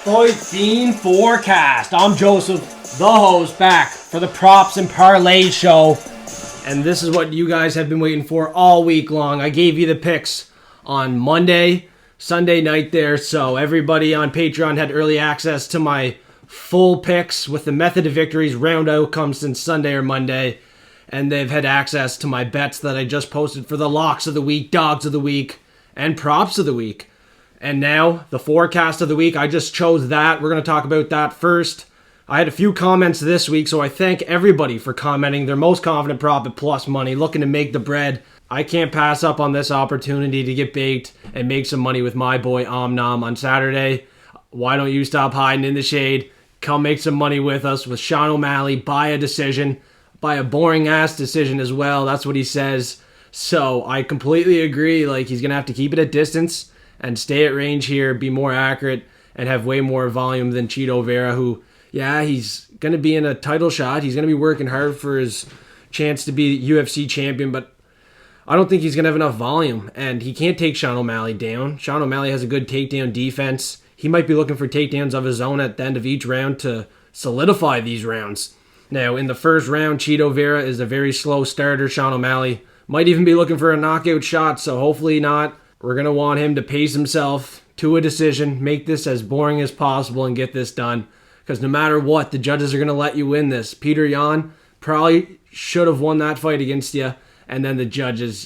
boy, Fiend Forecast. I'm Joseph, the host, back for the Props and Parlays show. And this is what you guys have been waiting for all week long. I gave you the picks on Monday, Sunday night there. So everybody on Patreon had early access to my full picks with the method of victories, round outcomes since Sunday or Monday. And they've had access to my bets that I just posted for the locks of the week, dogs of the week, and props of the week. And now, the forecast of the week, I just chose that. We're going to talk about that first. I had a few comments this week, so I thank everybody for commenting. Their most confident prop at plus money, looking to make the bread. I can't pass up on this opportunity to get baked and make some money with my boy Omnom on Saturday. Why don't you stop hiding in the shade? Come make some money with us with Sean O'Malley by a decision. By a boring-ass decision as well. That's what he says. So I completely agree. He's going to have to keep it at distance and stay at range here, be more accurate, and have way more volume than Cheeto Vera, who, yeah, he's going to be in a title shot. He's going to be working hard for his chance to be UFC champion, but I don't think he's going to have enough volume, and he can't take Sean O'Malley down. Sean O'Malley has a good takedown defense. He might be looking for takedowns of his own at the end of each round to solidify these rounds. Now, in the first round, Cheeto Vera is a very slow starter. Sean O'Malley might even be looking for a knockout shot, so hopefully not. We're going to want him to pace himself to a decision, make this as boring as possible, and get this done. Because no matter what, the judges are going to let you win this. Peter Yan probably should have won that fight against you, and then the judges,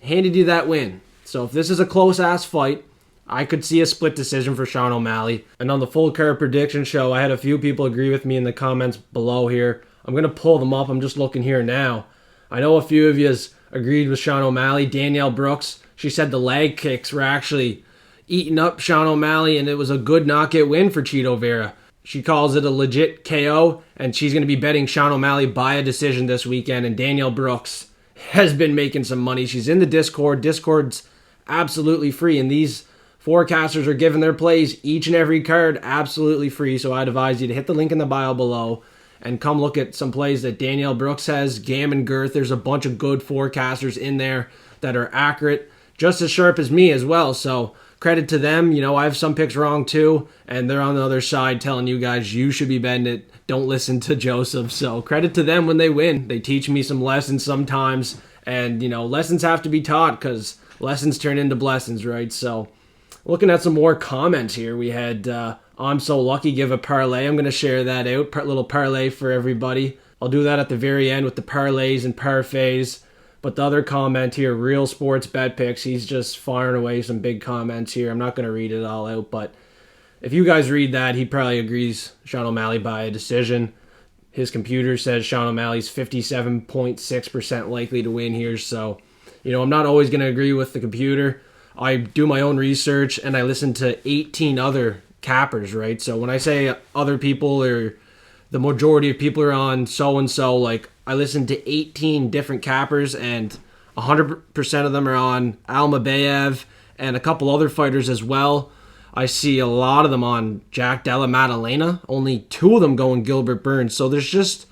handed you that win. So if this is a close-ass fight, I could see a split decision for Sean O'Malley. And on the full card prediction show, I had a few people agree with me in the comments below here. I'm going to pull them up. I'm just looking here now. I know a few of you agreed with Sean O'Malley. Danielle Brooks, she said the leg kicks were actually eating up Sean O'Malley, and it was a good knockout win for Cheeto Vera. She calls it a legit KO, and she's going to be betting Sean O'Malley by a decision this weekend. And Danielle Brooks has been making some money. She's in the Discord. Discord's absolutely free, and these forecasters are giving their plays each and every card absolutely free, so I'd advise you to hit the link in the bio below and come look at some plays that Danielle Brooks has. Gammon Girth, there's a bunch of good forecasters in there that are accurate, just as sharp as me as well, so credit to them. I have some picks wrong too, and they're on the other side telling you guys you should be betting it. Don't listen to Joseph, so credit to them when they win. They teach me some lessons sometimes, and lessons have to be taught because lessons turn into blessings, right? So looking at some more comments here, we had I'm So Lucky give a parlay. I'm going to share that out, little parlay for everybody. I'll do that at the very end with the parlays and parfaits. But the other comment here, Real Sports Bet Picks, he's just firing away some big comments here. I'm not going to read it all out, but if you guys read that, he probably agrees Sean O'Malley by a decision. His computer says Sean O'Malley's 57.6% likely to win here, so I'm not always going to agree with the computer. I do my own research, and I listen to 18 other cappers, right? So when I say other people, or the majority of people are on so-and-so, I listen to 18 different cappers, and 100% of them are on Almabayev and a couple other fighters as well. I see a lot of them on Jack Della Maddalena, only 2 of them going Gilbert Burns. So there's just,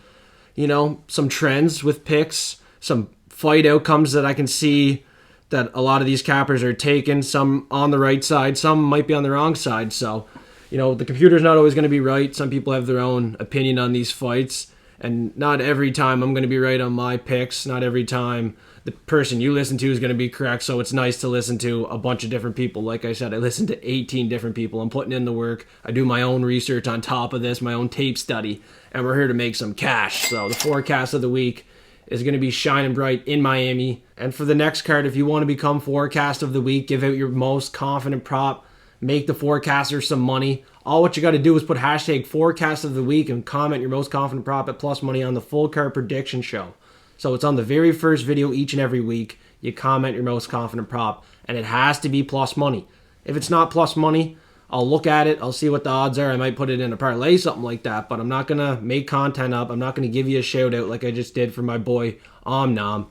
some trends with picks, some fight outcomes that I can see that a lot of these cappers are taking, some on the right side, some might be on the wrong side. So, the computer's not always going to be right. Some people have their own opinion on these fights, and not every time I'm going to be right on my picks. Not every time the person you listen to is going to be correct, so it's nice to listen to a bunch of different people. Like I said, I listen to 18 different people. I'm putting in the work. I do my own research on top of this, my own tape study, and we're here to make some cash. So the forecast of the week is going to be shining bright in Miami. And for the next card, if you want to become forecast of the week, give out your most confident prop, make the forecaster some money. All what you got to do is put hashtag forecast of the week and comment your most confident prop at plus money on the full card prediction show. So it's on the very first video each and every week. You comment your most confident prop, and it has to be plus money. If it's not plus money, I'll look at it. I'll see what the odds are. I might put it in a parlay, something like that, but I'm not going to make content up. I'm not going to give you a shout out like I just did for my boy Omnom.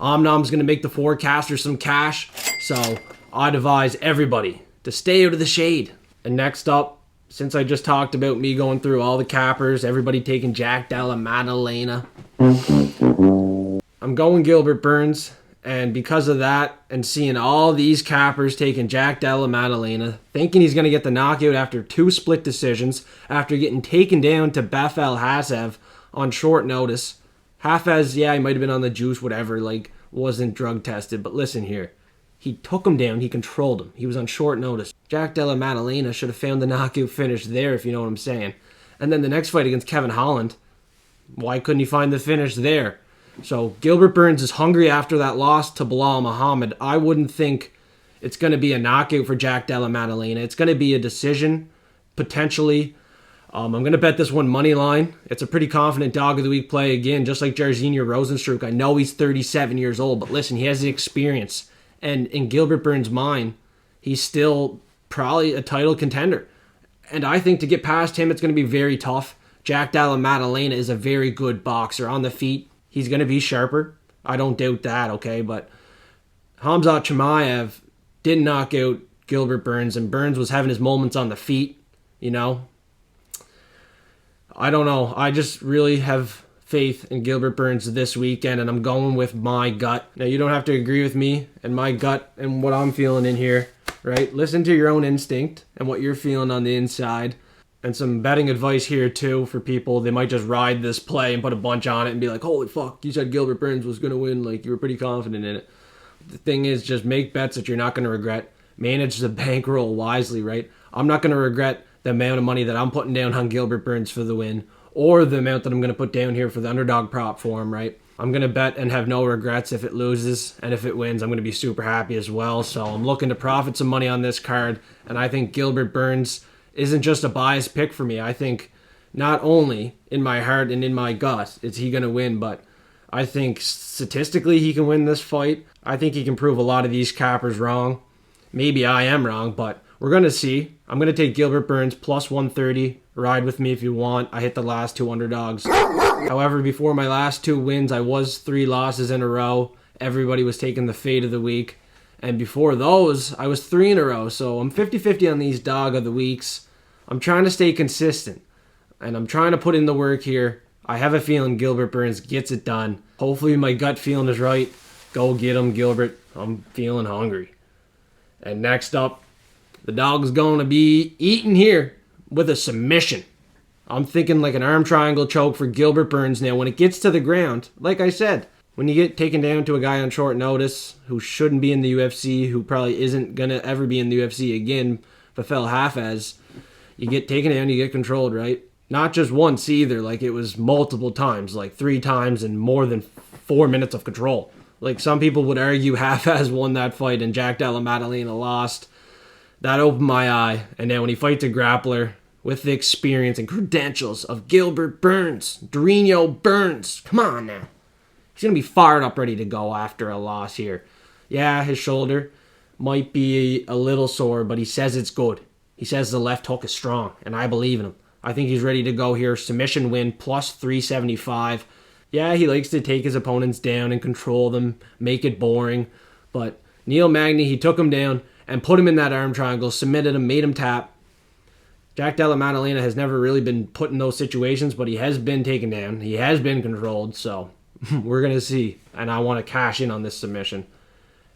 Omnom's going to make the forecaster some cash, so I'd advise everybody to stay out of the shade. And next up, since I just talked about me going through all the cappers, everybody taking Jack Della Maddalena, I'm going Gilbert Burns, And because of that, and seeing all these cappers taking Jack Della Maddalena, thinking he's going to get the knockout after 2 split decisions, after getting taken down to Bafel Hasev on short notice. Hafez, yeah, he might have been on the juice, whatever, like, wasn't drug tested. But listen here. He took him down. He controlled him. He was on short notice. Jack Della Maddalena should have found the knockout finish there, if you know what I'm saying. And then the next fight against Kevin Holland, why couldn't he find the finish there? So Gilbert Burns is hungry after that loss to Bilal Muhammad. I wouldn't think it's going to be a knockout for Jack Della Maddalena. It's going to be a decision, potentially. I'm going to bet this one money line. It's a pretty confident dog of the week play again, just like Jairzinho Rozenstruik. I know he's 37 years old, but listen, he has the experience. And in Gilbert Burns' mind, he's still probably a title contender. And I think to get past him, it's going to be very tough. Jack Della Maddalena is a very good boxer on the feet. He's going to be sharper. I don't doubt that, okay? But Khamzat Chimaev didn't knock out Gilbert Burns, and Burns was having his moments on the feet, you know? I don't know. I just really have faith in Gilbert Burns this weekend, and I'm going with my gut. Now, you don't have to agree with me and my gut and what I'm feeling in here, right? Listen to your own instinct and what you're feeling on the inside. And some betting advice here, too, for people. They might just ride this play and put a bunch on it and be like, holy fuck, you said Gilbert Burns was going to win. Like, you were pretty confident in it. The thing is, just make bets that you're not going to regret. Manage the bankroll wisely, right? I'm not going to regret the amount of money that I'm putting down on Gilbert Burns for the win, or the amount that I'm going to put down here for the underdog prop for him, right? I'm going to bet and have no regrets if it loses, and if it wins, I'm going to be super happy as well. So I'm looking to profit some money on this card, and I think Gilbert Burns isn't just a biased pick for me. I think not only in my heart and in my gut is he going to win, but I think statistically he can win this fight. I think he can prove a lot of these cappers wrong. Maybe I am wrong, but we're going to see. I'm going to take Gilbert Burns plus 130. Ride with me if you want. I hit the last 2 underdogs. However, before my last 2 wins, I was 3 losses in a row. Everybody was taking the fade of the week. And before those, I was 3 in a row. So I'm 50-50 on these dog of the weeks. I'm trying to stay consistent. And I'm trying to put in the work here. I have a feeling Gilbert Burns gets it done. Hopefully my gut feeling is right. Go get him, Gilbert. I'm feeling hungry. And next up, the dog's going to be eaten here with a submission. I'm thinking like an arm triangle choke for Gilbert Burns. Now, when it gets to the ground, like I said, when you get taken down to a guy on short notice who shouldn't be in the UFC, who probably isn't going to ever be in the UFC again, Bafel Hafez, you get taken down, you get controlled, right? Not just once either. Like, it was multiple times, like 3 times and more than 4 minutes of control. Like, some people would argue Hafez won that fight and Jack Della Maddalena lost. That opened my eye. And then when he fights a grappler with the experience and credentials of Gilbert Burns, Dorino Burns, come on now. He's going to be fired up, ready to go after a loss here. Yeah, his shoulder might be a little sore, but he says it's good. He says the left hook is strong, and I believe in him. I think he's ready to go here. Submission win, plus 375. Yeah, he likes to take his opponents down and control them, make it boring. But Neil Magny, he took him down and put him in that arm triangle, submitted him, made him tap. Jack Della Maddalena has never really been put in those situations, but he has been taken down. He has been controlled, so we're going to see. And I want to cash in on this submission.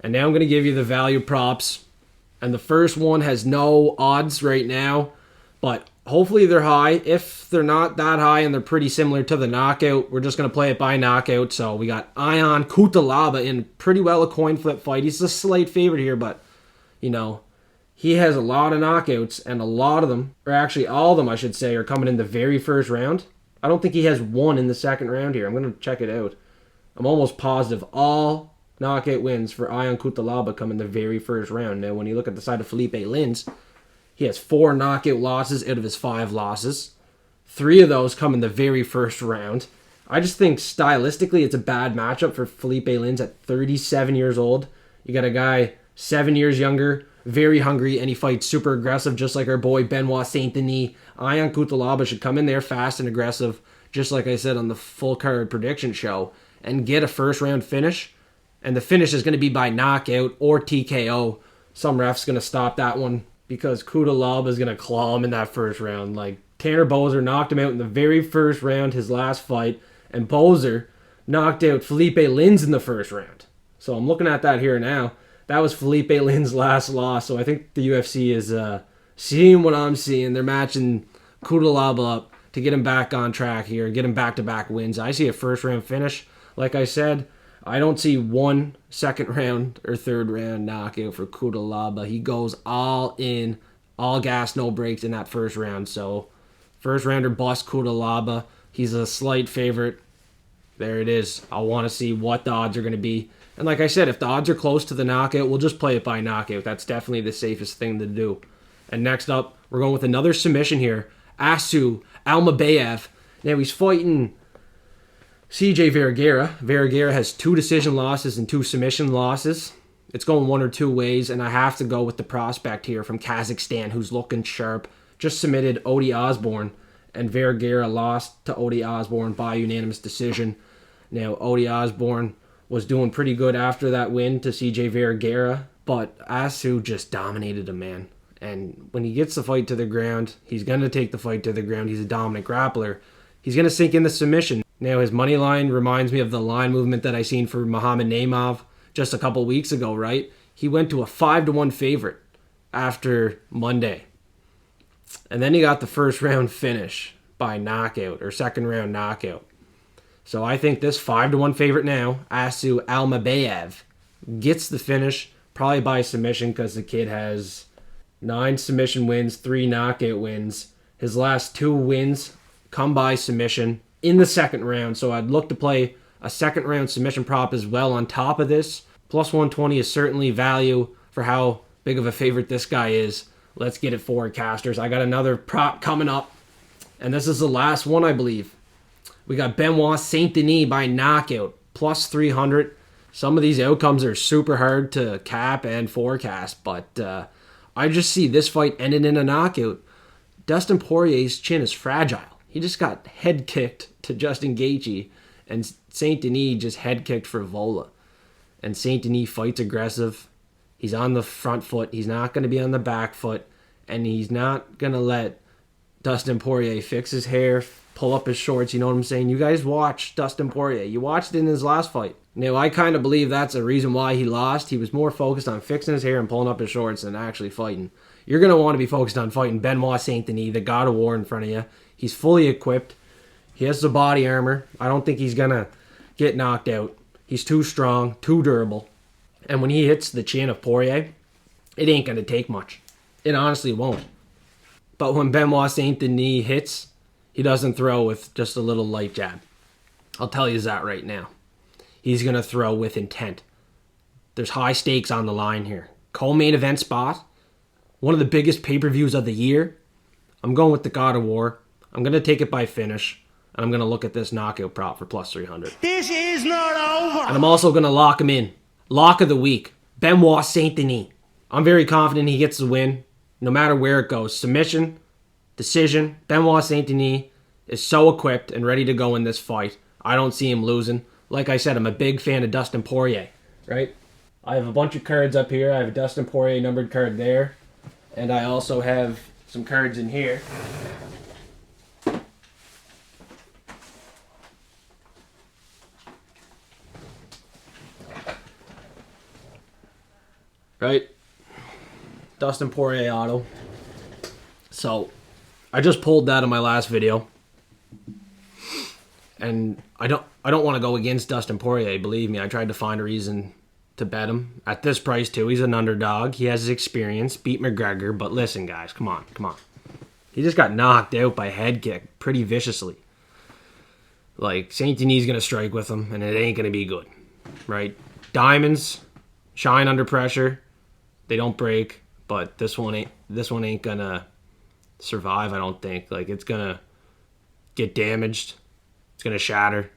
And now I'm going to give you the value props. And the first one has no odds right now, but hopefully they're high. If they're not that high and they're pretty similar to the knockout, we're just going to play it by knockout. So we got Ion Cutelaba in pretty well a coin flip fight. He's a slight favorite here, but, you know, he has a lot of knockouts, and a lot of them, or actually all of them, I should say, are coming in the very first round. I don't think he has one in the second round here. I'm going to check it out. I'm almost positive all knockout wins for Ion Cutelaba come in the very first round. Now, when you look at the side of Felipe Lins, he has 4 knockout losses out of his 5 losses. 3 of those come in the very first round. I just think stylistically it's a bad matchup for Felipe Lins at 37 years old. You got a guy 7 years younger, very hungry, and he fights super aggressive, just like our boy Benoit Saint-Denis. Ion Cutelaba should come in there fast and aggressive, just like I said on the full card prediction show, and get a first round finish. And the finish is going to be by knockout or TKO. Some ref's going to stop that one because Cutelaba is going to claw him in that first round. Like, Tanner Boser knocked him out in the very first round, his last fight, and Boser knocked out Felipe Lins in the first round. So I'm looking at that here now. That was Felipe Lin's last loss. So I think the UFC is seeing what I'm seeing. They're matching Kudalaba up to get him back on track here, get him back-to-back wins. I see a first-round finish. Like I said, I don't see one second-round or third-round knockout for Kudalaba. He goes all in, all gas, no brakes in that first round. So first-rounder bust Kudalaba. He's a slight favorite. There it is. I want to see what the odds are going to be. And like I said, if the odds are close to the knockout, we'll just play it by knockout. That's definitely the safest thing to do. And next up, we're going with another submission here. Asu Almabayev. Now he's fighting CJ Vergara. Vergara has 2 decision losses and 2 submission losses. It's going one or two ways, and I have to go with the prospect here from Kazakhstan who's looking sharp. Just submitted Odie Osborne, and Vergara lost to Odie Osborne by unanimous decision. Now, Odie Osborne was doing pretty good after that win to CJ Vergara, but Asu just dominated him, man. And when he gets the fight to the ground, he's going to take the fight to the ground. He's a dominant grappler. He's going to sink in the submission. Now, his money line reminds me of the line movement that I seen for Muhammad Naimov just a couple weeks ago, right? He went to a 5-1 favorite after Monday. And then he got the first round finish by knockout or second round knockout. So I think this 5-1 favorite now, Asu Almabayev, gets the finish probably by submission because the kid has 9 submission wins, 3 knockout wins. His last 2 wins come by submission in the second round. So I'd look to play a second round submission prop as well on top of this. Plus 120 is certainly value for how big of a favorite this guy is. Let's get it forecasters. I got another prop coming up. And this is the last one, I believe. We got Benoit Saint Denis by knockout. Plus 300. Some of these outcomes are super hard to cap and forecast. But I just see this fight ending in a knockout. Dustin Poirier's chin is fragile. He just got head kicked to Justin Gaethje. And Saint Denis just head kicked for Vola. And Saint Denis fights aggressive. He's on the front foot. He's not going to be on the back foot. And he's not going to let Dustin Poirier fix his hair, pull up his shorts. You know what I'm saying? You guys watch Dustin Poirier. You watched it in his last fight. Now, I kind of believe that's a reason why he lost. He was more focused on fixing his hair and pulling up his shorts than actually fighting. You're going to want to be focused on fighting Benoit Saint Denis, the God of War in front of you. He's fully equipped. He has the body armor. I don't think he's going to get knocked out. He's too strong, too durable. And when he hits the chin of Poirier, it ain't going to take much. It honestly won't. But when Benoit Saint Denis hits, he doesn't throw with just a little light jab. I'll tell you that right now. He's going to throw with intent. There's high stakes on the line here. Co-main event spot. One of the biggest pay-per-views of the year. I'm going with the God of War. I'm going to take it by finish. And I'm going to look at this knockout prop for plus 300. This is not over. And I'm also going to lock him in. Lock of the week. Benoit Saint Denis. I'm very confident he gets the win. No matter where it goes. Submission, decision. Benoit Saint Denis is so equipped and ready to go in this fight. I don't see him losing. Like I said, I'm a big fan of Dustin Poirier. Right? I have a bunch of cards up here. I have a Dustin Poirier numbered card there. And I also have some cards in here. Right? Dustin Poirier auto. So, I just pulled that in my last video. And I don't want to go against Dustin Poirier, believe me. I tried to find a reason to bet him. At this price, too, he's an underdog. He has his experience. Beat McGregor. But listen, guys, come on. He just got knocked out by head kick pretty viciously. Like, Saint Denis is going to strike with him, and it ain't going to be good. Right? Diamonds shine under pressure. They don't break, but this one ain't gonna survive, I don't think. Like, it's gonna get damaged, it's gonna shatter,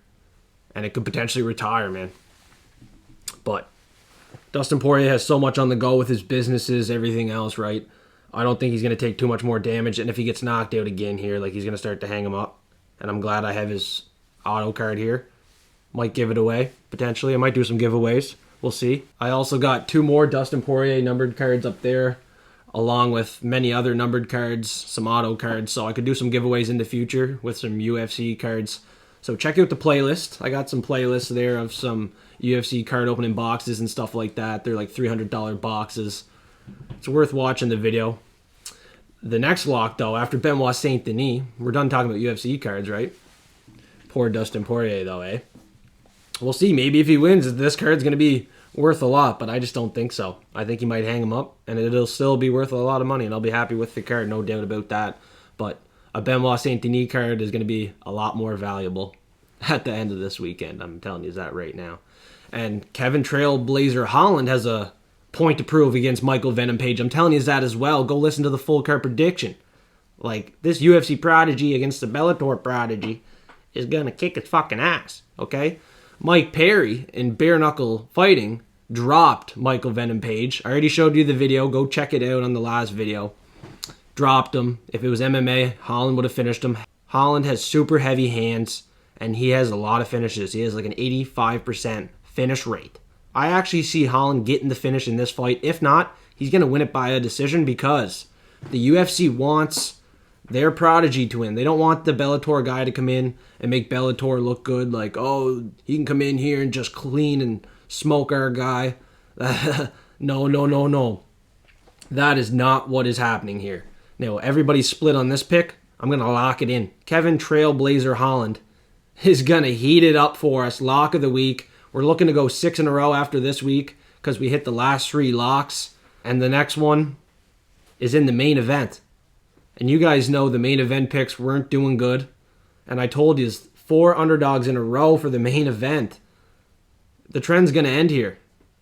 and it could potentially retire, man. But Dustin Poirier has so much on the go with his businesses, everything else, right? I don't think he's gonna take too much more damage, and if he gets knocked out again here, like, he's gonna start to hang him up. And I'm glad I have his auto card here. Might give it away, potentially. I might do some giveaways. We'll see. I also got 2 more Dustin Poirier numbered cards up there, along with many other numbered cards, some auto cards, so I could do some giveaways in the future with some UFC cards. So check out the playlist. I got some playlists there of some UFC card opening boxes and stuff like that. They're like $300 boxes. It's worth watching the video. The next lock, though, after Benoit Saint Denis, we're done talking about UFC cards, right? Poor Dustin Poirier, though, eh? We'll see. Maybe if he wins, this card's going to be worth a lot, but I just don't think so. I think he might hang him up, and it'll still be worth a lot of money, and I'll be happy with the card, no doubt about that. But a Benoit Saint Denis card is going to be a lot more valuable at the end of this weekend. I'm telling you that right now. And Kevin Trailblazer Holland has a point to prove against Michael Venom Page. I'm telling you that as well. Go listen to the full card prediction. Like, this UFC prodigy against the Bellator prodigy is going to kick its fucking ass, okay? Mike Perry in bare knuckle fighting dropped Michael Venom Page. I already showed you the video. Go check it out on the last video. Dropped him. If it was MMA, Holland would have finished him. Holland has super heavy hands, and he has a lot of finishes. He has like an 85% finish rate. I actually see Holland getting the finish in this fight. If not, he's going to win it by a decision because the UFC wants their prodigy to win. They don't want the Bellator guy to come in and make Bellator look good. Like, oh, he can come in here and just clean and smoke our guy. No. That is not what is happening here. Now, everybody's split on this pick. I'm going to lock it in. Kevin Trailblazer Holland is going to heat it up for us. Lock of the week. We're looking to go 6 in a row after this week because we hit the last 3 locks. And the next one is in the main event. And you guys know the main event picks weren't doing good. And I told you, 4 underdogs in a row for the main event. The trend's going to end here.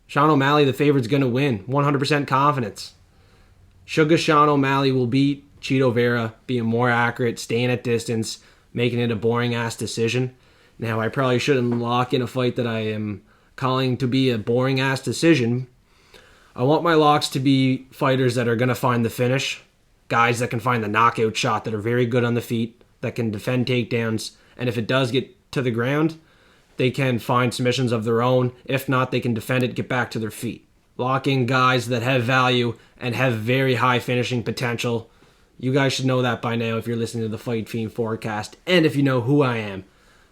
Sean O'Malley, the favorite's going to win. 100% confidence. Sugar Sean O'Malley will beat Cheeto Vera, being more accurate, staying at distance, making it a boring-ass decision. Now, I probably shouldn't lock in a fight that I am calling to be a boring-ass decision. I want my locks to be fighters that are going to find the finish, guys that can find the knockout shot, that are very good on the feet, that can defend takedowns, and if it does get to the ground, they can find submissions of their own. If not, they can defend it, get back to their feet. Lock in guys that have value and have very high finishing potential. You guys should know that by now if you're listening to the Fight Fiend forecast, and if you know who I am.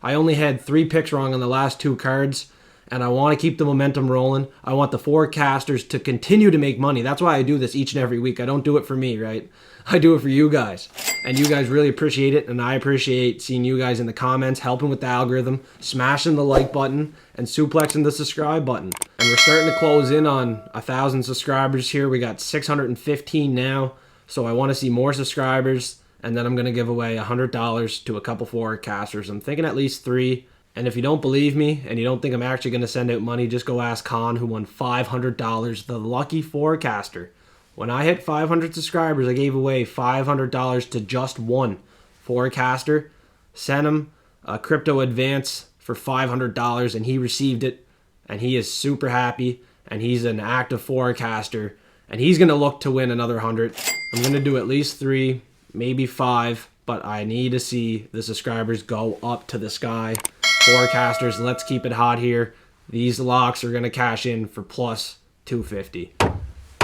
I only had 3 picks wrong on the last 2 cards, and I want to keep the momentum rolling. I want the forecasters to continue to make money. That's why I do this each and every week. I don't do it for me, right? I do it for you guys. And you guys really appreciate it, and I appreciate seeing you guys in the comments, helping with the algorithm, smashing the like button, and suplexing the subscribe button. And we're starting to close in on 1,000 subscribers here. We got 615 now, so I want to see more subscribers. And then I'm going to give away $100 to a couple forecasters. I'm thinking at least 3. And if you don't believe me and you don't think I'm actually going to send out money, just go ask Khan, who won $500, the lucky forecaster. When I hit 500 subscribers, I gave away $500 to just one forecaster. Sent him a crypto advance for $500, and he received it. And he is super happy. And he's an active forecaster. And he's going to look to win another 100. I'm going to do at least 3. Maybe 5, but I need to see the subscribers go up to the sky. Forecasters, let's keep it hot here. These locks are going to cash in for plus 250.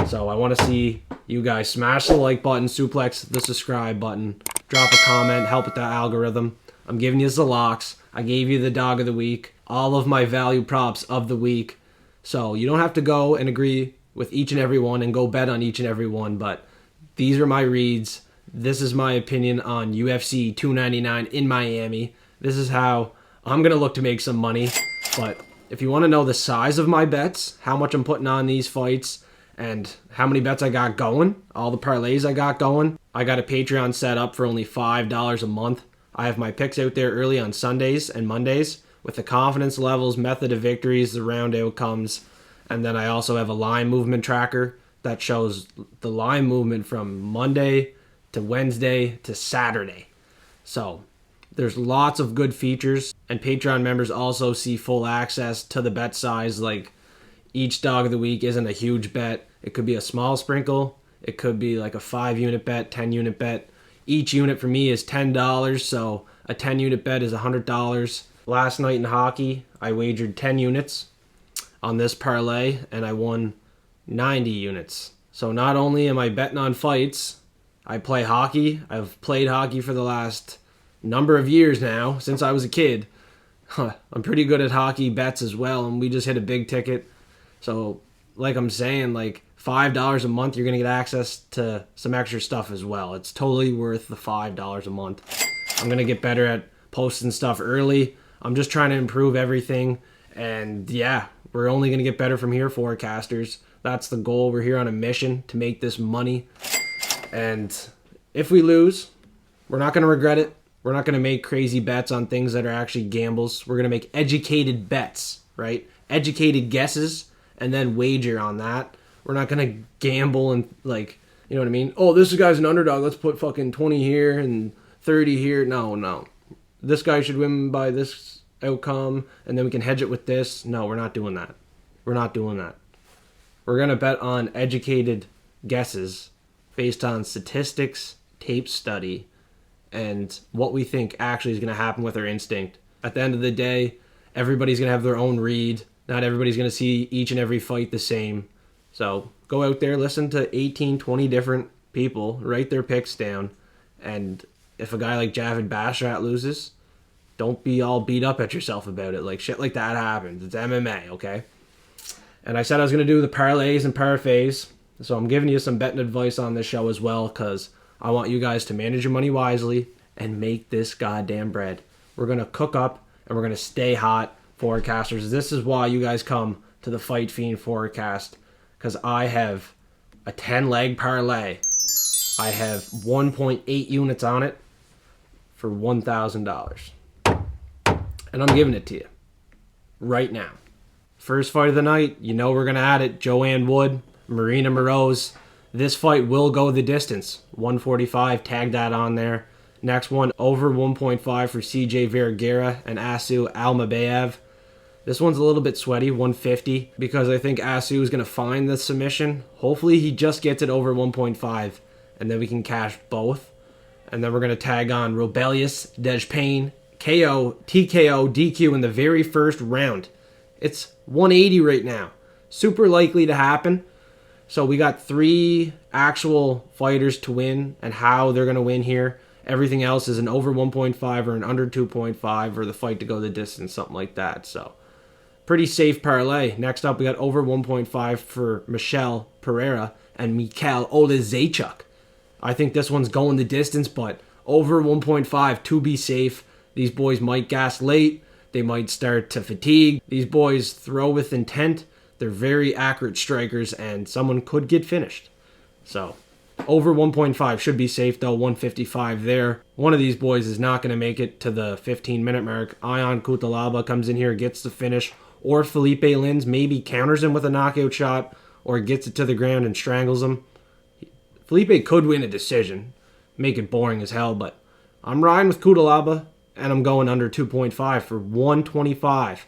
So I want to see you guys smash the like button, suplex the subscribe button, drop a comment, help with the algorithm. I'm giving you the locks. I gave you the dog of the week, all of my value props of the week. So you don't have to go and agree with each and every one and go bet on each and every one, but these are my reads. This is my opinion on UFC 299 in Miami. This is how I'm going to look to make some money. But if you want to know the size of my bets, how much I'm putting on these fights, and how many bets I got going, all the parlays I got going, I got a Patreon set up for only $5 a month. I have my picks out there early on Sundays and Mondays with the confidence levels, method of victories, the round outcomes. And then I also have a line movement tracker that shows the line movement from Monday to Wednesday to Saturday. So there's lots of good features, and Patreon members also see full access to the bet size. Like, each dog of the week isn't a huge bet. It could be a small sprinkle. It could be like a 5-unit bet, 10-unit bet. Each unit for me is $10, so a 10-unit bet is $100. Last night in hockey, I wagered 10 units on this parlay, and I won 90 units. So not only am I betting on fights, I play hockey. I've played hockey for the last number of years now, since I was a kid. I'm pretty good at hockey bets as well, and we just hit a big ticket. So, like I'm saying, like $5 a month, you're going to get access to some extra stuff as well. It's totally worth the $5 a month. I'm going to get better at posting stuff early. I'm just trying to improve everything. And yeah, we're only going to get better from here, forecasters. That's the goal. We're here on a mission to make this money. And if we lose, we're not going to regret it. We're not going to make crazy bets on things that are actually gambles. We're going to make educated bets, right? Educated guesses, and then wager on that. We're not going to gamble and, like, you know what I mean? Oh, this guy's an underdog. Let's put fucking 20 here and 30 here. No. This guy should win by this outcome, and then we can hedge it with this. No, we're not doing that. We're not doing that. We're going to bet on educated guesses based on statistics, tape study, and what we think actually is going to happen with our instinct. At the end of the day, everybody's going to have their own read. Not everybody's going to see each and every fight the same. So go out there, listen to 18, 20 different people, write their picks down, and if a guy like Javid Basharat loses, don't be all beat up at yourself about it. Like, shit like that happens. It's MMA, okay? And I said I was going to do the parlays and parfaits, so I'm giving you some betting advice on this show as well, because I want you guys to manage your money wisely and make this goddamn bread. We're going to cook up and we're going to stay hot, forecasters. This is why you guys come to the Fight Fiend forecast, because I have a 10-leg parlay. I have 1.8 units on it for $1,000. And I'm giving it to you right now. First fight of the night, you know we're going to add it. Joanne Wood, Marina Moroz. This fight will go the distance. 145, tag that on there. Next one, over 1.5 for CJ Vergara and Asu Almabayev. This one's a little bit sweaty, 150, because I think Asu is going to find the submission. Hopefully he just gets it over 1.5, and then we can cash both. And then we're going to tag on Robelius, Dejpain, KO, TKO, DQ in the very first round. It's 180 right now. Super likely to happen. So we got 3 actual fighters to win and how they're going to win here. Everything else is an over 1.5 or an under 2.5 or the fight to go the distance, something like that. So pretty safe parlay. Next up, we got over 1.5 for Michelle Pereira and Mikhail Olazechuk. I think this one's going the distance, but over 1.5 to be safe. These boys might gas late. They might start to fatigue. These boys throw with intent. They're very accurate strikers, and someone could get finished. So, over 1.5 should be safe, though. 155 there. One of these boys is not going to make it to the 15-minute mark. Ion Cutelaba comes in here, gets the finish, or Felipe Lins maybe counters him with a knockout shot, or gets it to the ground and strangles him. Felipe could win a decision, make it boring as hell, but I'm riding with Cutelaba, and I'm going under 2.5 for 125.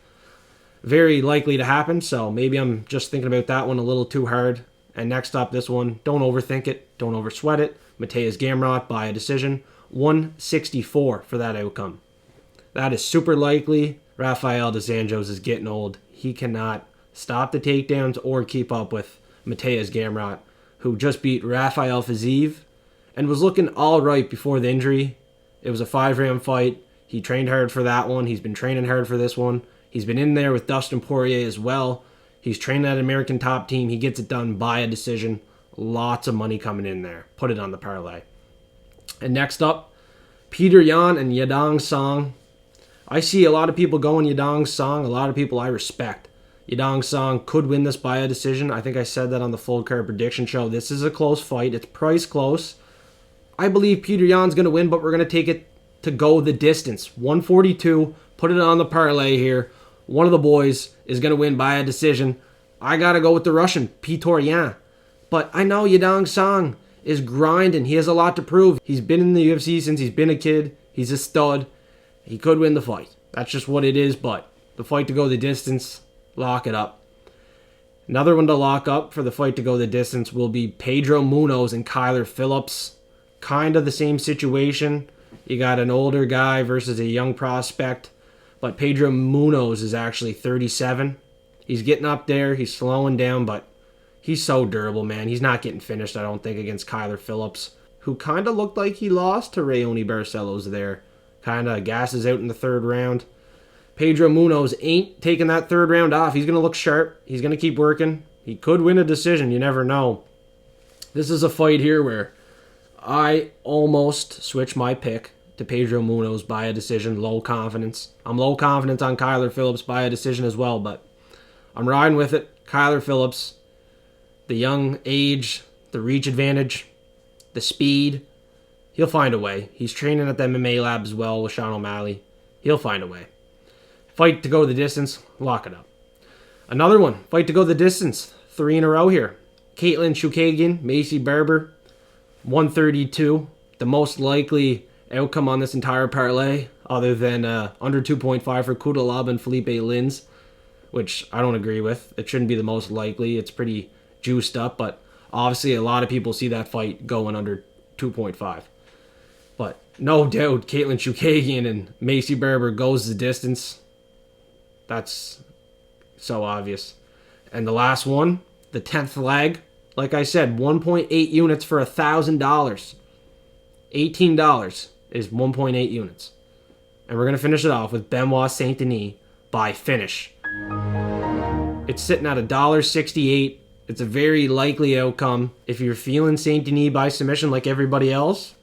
Very likely to happen, so maybe I'm just thinking about that one a little too hard. And next up, this one, don't overthink it, don't oversweat it. Mateus Gamrot by a decision, 164 for that outcome. That is super likely. Rafael dos Anjos is getting old. He cannot stop the takedowns or keep up with Mateus Gamrot, who just beat Rafael Fiziev and was looking all right before the injury. It was a 5-round fight. He trained hard for that one. He's been training hard for this one. He's been in there with Dustin Poirier as well. He's training at an American top team. He gets it done by a decision. Lots of money coming in there. Put it on the parlay. And next up, Peter Yan and Yadong Song. I see a lot of people going Yadong Song. A lot of people I respect. Yadong Song could win this by a decision. I think I said that on the full card prediction show. This is a close fight. It's priced close. I believe Peter Yan's going to win, but we're going to take it to go the distance. 142. Put it on the parlay here. One of the boys is going to win by a decision. I got to go with the Russian, Peter Yan. But I know Yadong Song is grinding. He has a lot to prove. He's been in the UFC since he's been a kid. He's a stud. He could win the fight. That's just what it is, but the fight to go the distance, lock it up. Another one to lock up for the fight to go the distance will be Pedro Munoz and Kyler Phillips. Kind of the same situation. You got an older guy versus a young prospect. But Pedro Munoz is actually 37. He's getting up there. He's slowing down, but he's so durable, man. He's not getting finished, I don't think, against Kyler Phillips, who kind of looked like he lost to Raoni Barcelos there. Kind of gasses out in the 3rd round. Pedro Munoz ain't taking that third round off. He's going to look sharp. He's going to keep working. He could win a decision. You never know. This is a fight here where I almost switched my pick to Pedro Munoz by a decision. Low confidence. I'm low confidence on Kyler Phillips by a decision as well, but I'm riding with it. Kyler Phillips, the young age, the reach advantage, the speed. He'll find a way. He's training at the MMA lab as well with Sean O'Malley. He'll find a way. Fight to go the distance. Lock it up. Another one. Fight to go the distance. 3 in a row here. Caitlin Chukagian, Macy Barber, 132. The most likely outcome on this entire parlay, other than under 2.5 for Kudalab and Felipe Lins, which I don't agree with. It shouldn't be the most likely. It's pretty juiced up, but obviously a lot of people see that fight going under 2.5. But no doubt, Caitlin Chukagian and Macy Barber goes the distance. That's so obvious. And the last one, the 10th leg, like I said, 1.8 units for $1,000. $18 is 1.8 units. And we're going to finish it off with Benoit Saint Denis by finish. It's sitting at $1.68. It's a very likely outcome. If you're feeling Saint Denis by submission like everybody else,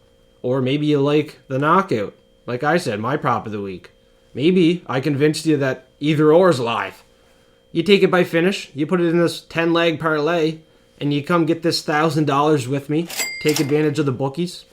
or maybe you like the knockout, like I said, my prop of the week. Maybe I convinced you that either or is live. You take it by finish, you put it in this 10-leg parlay, and you come get this $1,000 with me. Take advantage of the bookies.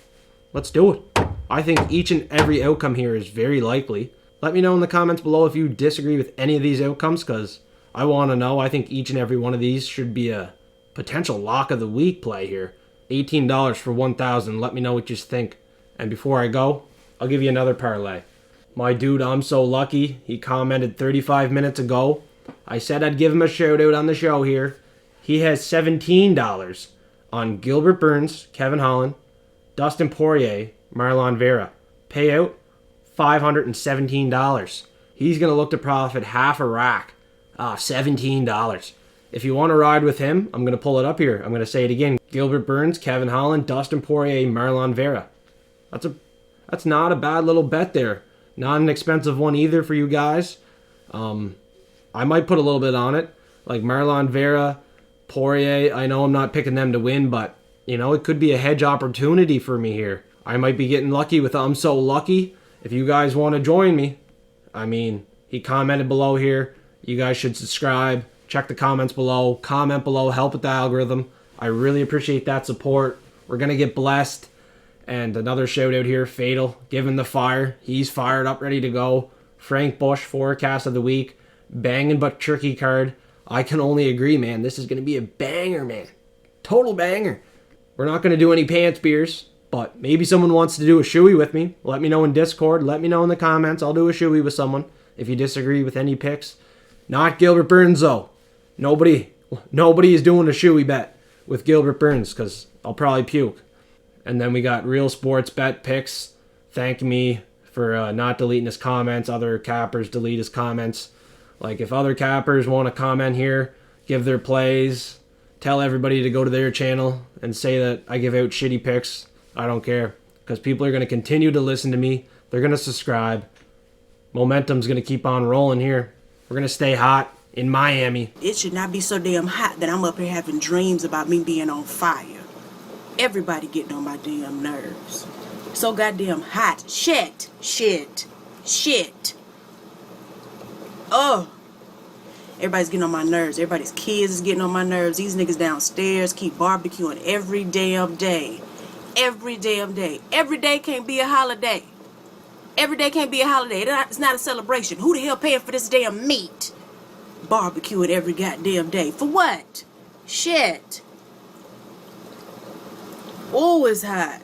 Let's do it. I think each and every outcome here is very likely. Let me know in the comments below if you disagree with any of these outcomes, because I want to know. I think each and every one of these should be a potential lock of the week play here. $18 for $1,000. Let me know what you think. And before I go, I'll give you another parlay. My dude, I'm so lucky. He commented 35 minutes ago. I said I'd give him a shout out on the show here. He has $17 on Gilbert Burns, Kevin Holland, Dustin Poirier, Marlon Vera. Payout, $517. He's going to look to profit half a rack. $17. If you want to ride with him, I'm going to pull it up here. I'm going to say it again. Gilbert Burns, Kevin Holland, Dustin Poirier, Marlon Vera. That's not a bad little bet there. Not an expensive one either for you guys. I might put a little bit on it. Like Marlon Vera, Poirier, I know I'm not picking them to win, but, it could be a hedge opportunity for me here. I might be getting lucky with I'm So Lucky. If you guys want to join me, he commented below here. You guys should subscribe. Check the comments below. Comment below. Help with the algorithm. I really appreciate that support. We're going to get blessed. And another shout out here, Fatal. Give him the fire. He's fired up, ready to go. Frank Bush, forecast of the week. Banging but tricky card. I can only agree, man. This is going to be a banger, man. Total banger. We're not going to do any pants beers, but maybe someone wants to do a shoey with me. Let me know in Discord. Let me know in the comments. I'll do a shoey with someone if you disagree with any picks. Not Gilbert Burns, though. Nobody is doing a shoey bet with Gilbert Burns because I'll probably puke. And then we got Real Sports Bet Picks. Thank me for not deleting his comments. Other cappers delete his comments. Like, if other cappers want to comment here, give their plays, tell everybody to go to their channel and say that I give out shitty picks. I don't care. Because people are going to continue to listen to me. They're going to subscribe. Momentum's going to keep on rolling here. We're going to stay hot in Miami. It should not be so damn hot that I'm up here having dreams about me being on fire. Everybody getting on my damn nerves. So goddamn hot. Shit. Oh. Everybody's getting on my nerves. Everybody's kids is getting on my nerves. These niggas downstairs keep barbecuing every damn day. Every damn day. Every day can't be a holiday. Every day can't be a holiday. It's not a celebration. Who the hell paying for this damn meat? Barbecuing every goddamn day. For what? Shit. Oh, it's hot.